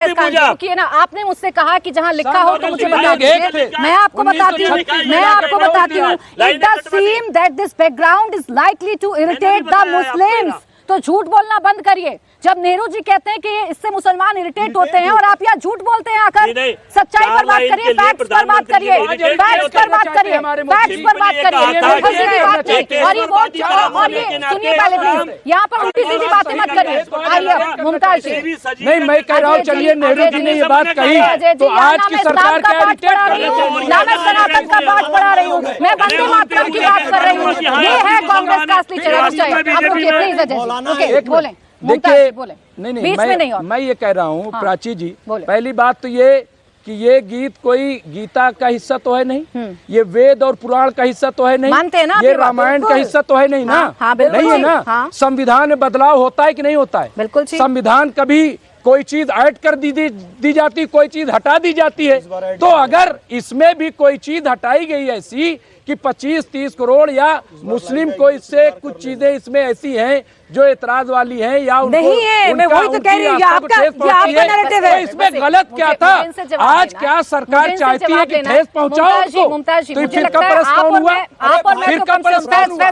रुकिए ना, आपने मुझसे कहा कि जहाँ लिखा हो तो मुझे बता दीजिए। मैं आपको बताती हूँ it does seem that this background is likely to irritate the Muslims. तो झूठ बोलना बंद करिए। जब नेहरू जी कहते हैं कि इससे मुसलमान इरिटेट होते हैं और आप यहाँ झूठ बोलते हैं आकर, सच्चाई पर बात करिए, फैक्ट्स पर बात करिए, फैक्ट्स पर बात करिए, फैक्ट्स पर बात करिए। और ये वोट और ये सुनिए पहले प्लीज, यहाँ पर उल्टी सीधी बातें मत करिए। आइए मुमताज जी। नहीं, मैं कह रहा हूँ चलिए, नेहरू जी ने ये बात कही तो आज की सरकार क्या इरिटेट कर रही है? ना मैं सनातन का पाठ पढ़ा रही हूँ, मैं वंदे मातरम की बात कर रही हूँ। ये है कांग्रेस का असली चेहरा। आप रुकिए प्लीज अजय, बोलें। देखिए, नहीं, मैं ये कह रहा हूँ प्राची जी, पहली बात तो ये कि ये गीत कोई गीता का हिस्सा तो है नहीं, ये वेद और पुराण का हिस्सा तो है नहीं, मानते हैं ना, ये रामायण का हिस्सा तो है नहीं ना। नहीं है ना। संविधान में बदलाव होता है कि नहीं होता है? बिल्कुल। संविधान कभी कोई चीज ऐड कर दी जाती, कोई चीज हटा दी जाती है। तो अगर इसमें भी कोई चीज हटाई गई ऐसी कि 25-30 करोड़ या मुस्लिम को इससे कुछ चीजें इसमें ऐसी हैं जो एतराज वाली हैं या नहीं है, मैं वही तो कह रही हूँ, ये आपका नैरेटिव है। तो इसमें गलत क्या था? आज क्या सरकार चाहती है कि ठेस पहुंचाओ उसको? तो फिर का प्रश्न हुआ, फिर का प्रश्न हुआ।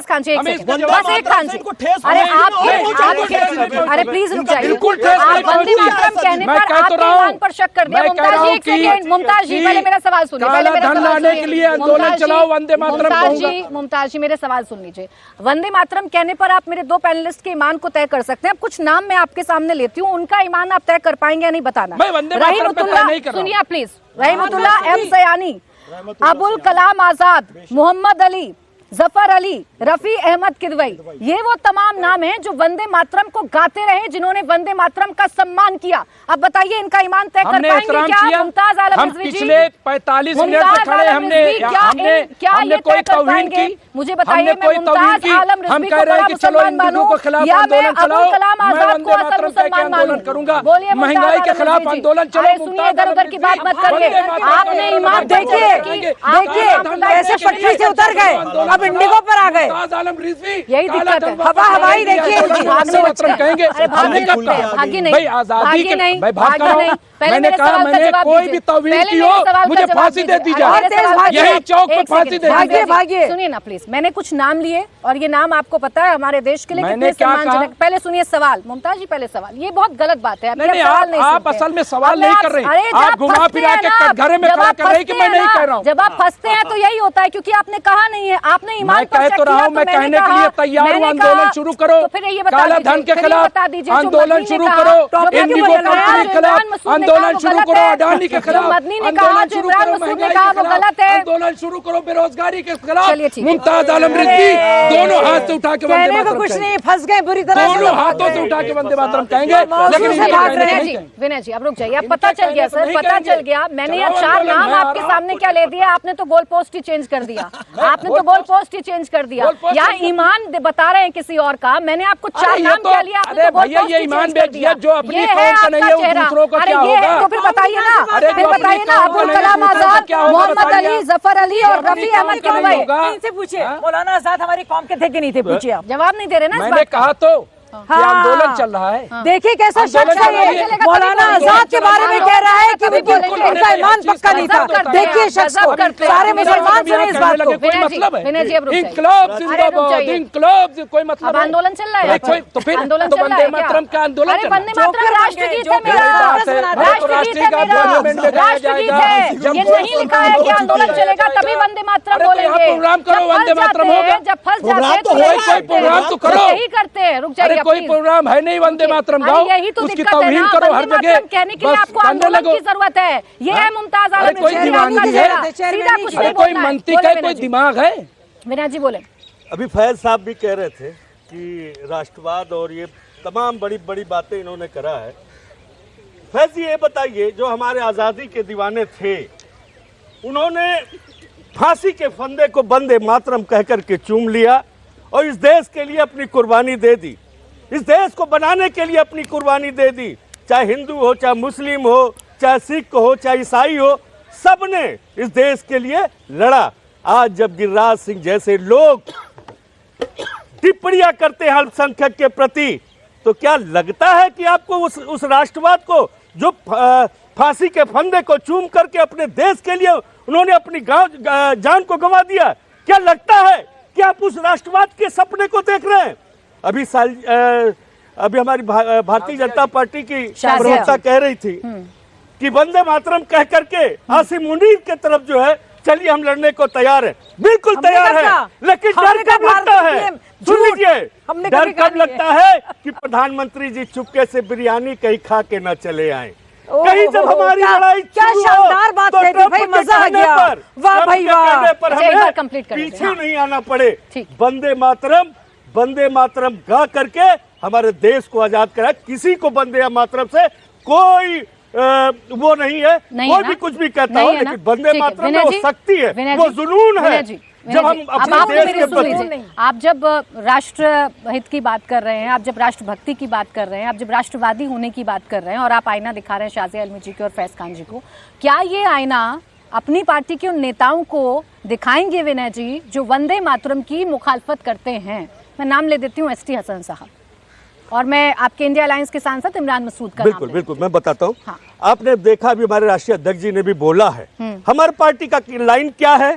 अरे प्लीज रुक जाइए। बिल्कुल ठेस नहीं पहुंची। मैं कह तो रहा हूँ, पर शक कर दिया। मुमताज जी पहले मेरा सवाल सुनिए। काला धन लाने के लिए आंदोलन चलाओ, वंदे मातरम कहूंगा। मुमताज जी मेरे सवाल सुन लीजिए। वंदे मातरम कहने पर आप मेरे दो पैनलिस्ट के ईमान को तय कर सकते हैं। अब कुछ नाम मैं आपके सामने लेती हूँ, उनका ईमान आप तय कर पाएंगे या नहीं बताना। रहीमतुल्लाह, सुनिए प्लीज। रहीमतुल्लाह एम सयानी, अबुल कलाम आजाद, मोहम्मद अली, जफर अली, रफी अहमद किदवई, ये वो तमाम नाम हैं जो वंदे मातरम को गाते रहे, जिन्होंने वंदे मातरम का सम्मान किया। अब बताइए इनका ईमान तय कर पाएंगे क्या? मुमताज आलम रिजवी जी, पिछले 45 मिनट से खड़े हमने कोई तौहीन की? मुझे बताइए, मैं मुमताज आलम रिजवी को बड़ा मुसलमान मानूं या मैं अबुल कलाम आजाद को असल मुसलमान मानूं? बोलिए। महंगाई के खिलाफ आंदोलन चलो। सुनिए, इधर उधर की बात मत करिए। आपने ईमान देखिए कैसे पटरी से उतर गए, अब इंडिगो पर आ गए। यही दिक्कत है। हवा हवाई देखिए, कहेंगे भागी नहीं, आजादी के नहीं, भाई भागता हूँ। मैंने कहा मैंने कोई भी तौहीन की हो मुझे फांसी दे दी जाए, यही चौक पर फांसी दे दी जाए। सुनिए ना प्लीज, मैंने कुछ नाम लिए और ये नाम आपको पता है हमारे देश के लिए कितने सम्मानजनक। पहले सुनिए सवाल, मुमताज जी पहले सवाल। ये बहुत गलत बात है। नहीं, आप असल में सवाल नहीं कर रहे, आप घुमा फिरा के कटघरे में खड़ा कर रहे कि मैं नहीं कह रहा हूँ। जब आप फंसते हैं तो यही होता है, क्योंकि आपने कहा नहीं है। आपने ईमान पर कह तो रहा हूँ, मैं कहने के लिए तैयार हूँ। आंदोलन शुरू करो, काला धन के खिलाफ आंदोलन शुरू करो, इंडिगो कंपनी के खिलाफ आंदोलन शुरू करो, अडानी के खिलाफ आंदोलन शुरू करो, महंगाई के खिलाफ आंदोलन शुरू करो, बेरोजगारी के खिलाफ। मुमताज आलम रिजवी दोनों हाथ से उठा के वंदे मातरम कुछ नहीं, फंस गए बुरी तरह। दोनों हाथों से उठा के वंदे मातरम कहेंगे, लेकिन विनय जी अब रुक जाइए। अब पता चल गया सर, पता चल गया। मैंने यहाँ 4 नाम आपके सामने क्या ले दिया, आपने तो गोल पोस्ट ही चेंज कर दिया। आपने तो गोल पोस्ट ही चेंज कर दिया। यहाँ ईमान बता रहे हैं किसी और का, मैंने आपको 4 नाम क्या लिया? अरे भैया, ये ईमान बेच दिया जो अपनी कौम का नहीं है वो दूसरों को क्या होगा? तो फिर बताइए ना, फिर बताइए ना। अबुल कलाम आजाद, मोहम्मद अली, जफर अली और रफी अहमद किदवई, इनसे पूछिए मौलाना आजाद हमारी कौम के थे कि नहीं थे? पूछिए आप। जवाब नहीं दे रहे ना। मैंने कहा तो आंदोलन चल रहा है। देखिए कैसा शख्स है ये, मौलाना आजाद के बारे में कह रहा है कि उनका ईमान पक्का नहीं था। देखिए शख्स को, सारे मुसलमान सुने इस बात को। कोई मतलब है? इंकलाब जिंदाबाद, इंकलाब कोई मतलब है? आंदोलन चल रहा है। तो फिर वंदे मातरम का आंदोलन चल रहा है। वंदे मातरम राष्ट्रगीत है मेरा, राष्ट्रगीत है मेरा, राष्ट्रगीत है। ये नहीं लिखा है कि आंदोलन चलेगा तभी वंदे मातरम बोलेंगे। प्रोग्राम करो, वंदे मातरम होगा। जब फंस जाते हैं कोई प्रोग्राम तो करो। यही करते हैं। रुक जाइए, कोई प्रोग्राम है नहीं वंदे मातरम गाओ, यही तो उसकी दिक्कत है ना। करो हर जगह कहने के लिए आपको आंदोलन की जरूरत है। ये है मुमताज आलम रिजवी। कोई दिमाग नहीं है, सीधा कुछ नहीं, कोई मंतिक है, कोई दिमाग है? विनय जी बोले। अभी फैज साहब भी कह रहे थे कि राष्ट्रवाद और ये तमाम बड़ी बड़ी बातें इन्होंने करा है। फैज जी ये बताइए, जो हमारे आज़ादी के दीवाने थे उन्होंने फांसी के फंदे को वंदे मातरम कह करके चूम लिया और इस देश के लिए अपनी कुर्बानी दे दी, इस देश को बनाने के लिए अपनी कुर्बानी दे दी। चाहे हिंदू हो, चाहे मुस्लिम हो, चाहे सिख हो, चाहे ईसाई हो, सबने इस देश के लिए लड़ा। आज जब गिरिराज सिंह जैसे लोग टिप्पणियां करते हैं अल्पसंख्यक के प्रति, तो क्या लगता है कि आपको उस राष्ट्रवाद को जो फांसी के फंदे को चूम करके अपने देश के लिए उन्होंने अपनी जान को गंवा दिया। क्या लगता है कि आप उस राष्ट्रवाद के सपने को देख रहे हैं? अभी हमारी भारतीय जनता पार्टी की प्रवक्ता कह रही थी कि वंदे मातरम कह करके आसिम मुनीर के तरफ जो है चलिए हम लड़ने को तैयार है। बिल्कुल तैयार है, लेकिन डर कब लगता है? सुन लीजिए, डर कब लगता है कि प्रधानमंत्री जी चुपके से बिरयानी कहीं खा के न चले आए। कहीं जब हमारी लड़ाई क्या शानदार बात कह दी भाई, मजा आ गया। वाह भाई वाह, पर हमें पीछे नहीं आना पड़े। वंदे मातरम, वंदे मातरम गा करके हमारे देश को आजाद करा। किसी को वंदे मातरम से कोई वो नहीं है, कोई भी कुछ भी कहता हो, लेकिन वंदे मातरम में वो शक्ति है, वो जुनून है। जब हम अपने देश के प्रति, आप जब राष्ट्र हित की बात कर रहे हैं, आप जब राष्ट्रभक्ति की बात कर रहे हैं, आप जब राष्ट्रवादी होने की बात कर रहे हैं और आप आईना दिखा रहे हैं शाज़िया आलमी जी को और फैज़ खान जी को, क्या ये आईना अपनी पार्टी के उन नेताओं को दिखाएंगे विनय जी जो वंदे मातरम की मुखालफत करते हैं? मैं नाम ले देती हूँ एसटी हसन साहब, और मैं आपके इंडिया अलायंस के सांसद इमरान मसूद का बिल्कुल बिल्कुल मैं बताता हूँ। हाँ। आपने देखा अभी हमारे राष्ट्रीय अध्यक्ष जी ने भी बोला है, हमारी पार्टी का लाइन क्या है?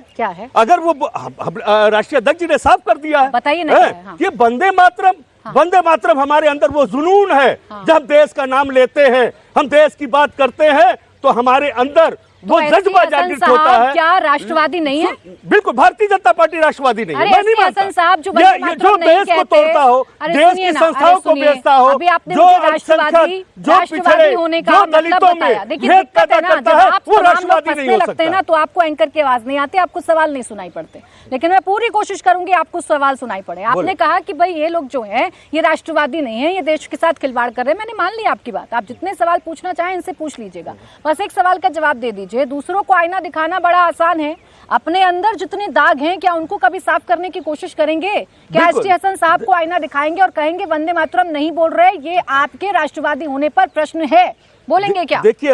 अगर वो राष्ट्रीय अध्यक्ष जी ने साफ कर दिया है, बताइए ना। हाँ। ये वंदे मातरम, हाँ। वंदे मातरम हमारे अंदर वो जुनून है। हाँ। जब देश का नाम लेते हैं, हम देश की बात करते हैं, तो हमारे अंदर वो जज्बा जागृत होता है। क्या राष्ट्रवादी नहीं है? बिल्कुल, भारतीय जनता पार्टी राष्ट्रवादी नहीं है। मैं नहीं मानता। साहब जो देश को तोड़ता हो, देश की संस्थाओं को बेचता हो, जो राष्ट्रवादी होने का दलितों में भेद पैदा करता है, वो राष्ट्रवादी नहीं हो सकता। ना तो आपको एंकर की आवाज नहीं आती, आपको सवाल नहीं सुनाई पड़ते, लेकिन मैं पूरी कोशिश करूंगी आपको सवाल सुनाई पड़े। आपने कहा कि भाई ये लोग जो है ये राष्ट्रवादी नहीं है, ये देश के साथ खिलवाड़ कर रहे हैं। मैंने मान लिया आपकी बात, आप जितने सवाल पूछना चाहें इनसे पूछ लीजिएगा, बस एक सवाल का जवाब दे दीजिए। दूसरों को आईना दिखाना बड़ा आसान है, अपने अंदर जितने दाग हैं क्या उनको कभी साफ करने की कोशिश करेंगे? क्या एसटी हसन साहब को आईना दिखाएंगे और कहेंगे वंदे मातरम नहीं बोल रहे, ये आपके राष्ट्रवादी होने पर प्रश्न है, बोलेंगे क्या? देखिए,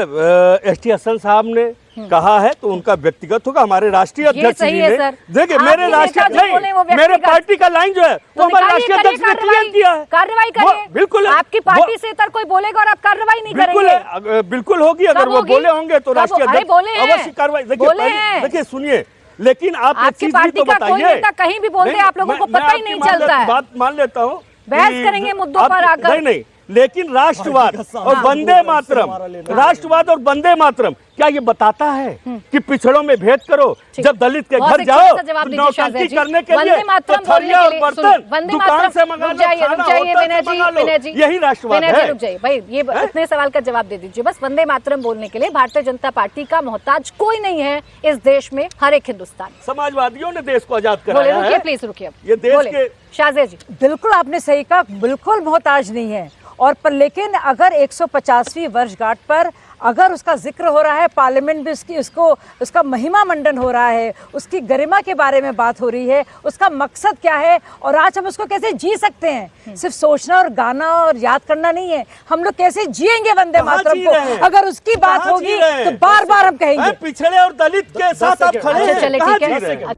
एसटी हसन साहब ने कहा है तो उनका व्यक्तिगत होगा। हमारे राष्ट्रीय अध्यक्ष जी ने, देखिए मेरे राष्ट्रीय, मेरे पार्टी का लाइन जो है वो हमारे राष्ट्रीय अध्यक्ष ने क्लियर किया है। कार्रवाई करिए, बिल्कुल आपकी पार्टी से इतर कोई बोलेगा और आप कार्रवाई नहीं करेंगे? बिल्कुल होगी, अगर वो बोले होंगे तो राष्ट्रीय अध्यक्ष अवश्य कार्रवाई। देखिए सुनिए, लेकिन आप आपकी पार्टी का कोई नेता कहीं भी बोल दे, आप लोगों को पता ही नहीं चलता है। बात मान लेता हूँ, बहस करेंगे मुद्दों पर आकर। नहीं, लेकिन राष्ट्रवाद और वंदे मातरम, राष्ट्रवाद और वंदे मातरम क्या ये बताता है कि पिछड़ों में भेद करो? जब दलित के घर जाओ नौकरी करने के लिए तो थरिया और बर्तन दुकान से मंगा लो, यही राष्ट्रवाद है। रुक जाइए भाई, ये इतने सवाल का जवाब दे दीजिए बस। वंदे मातरम बोलने के लिए भारतीय जनता पार्टी का मोहताज कोई नहीं है इस देश में, हर एक हिंदुस्तानी। समाजवादियों ने देश को आजाद कराया है। प्लीज रुकिए, ये देश के शाज़िया जी। बिल्कुल आपने सही कहा, बिल्कुल मोहताज नहीं है। और पर लेकिन अगर 150वीं वर्षगांठ पर अगर उसका जिक्र हो रहा है, पार्लियामेंट भी उसका महिमा मंडन हो रहा है, उसकी गरिमा के बारे में बात हो रही है, उसका मकसद क्या है और आज हम उसको कैसे जी सकते हैं? सिर्फ सोचना और गाना और याद करना नहीं है, हम लोग कैसे जिएंगे वंदे मातरम को? अगर उसकी बात होगी तो बार बार हम कहेंगे पिछड़े और दलित के साथ आप खड़े हैं। चले ठीक है।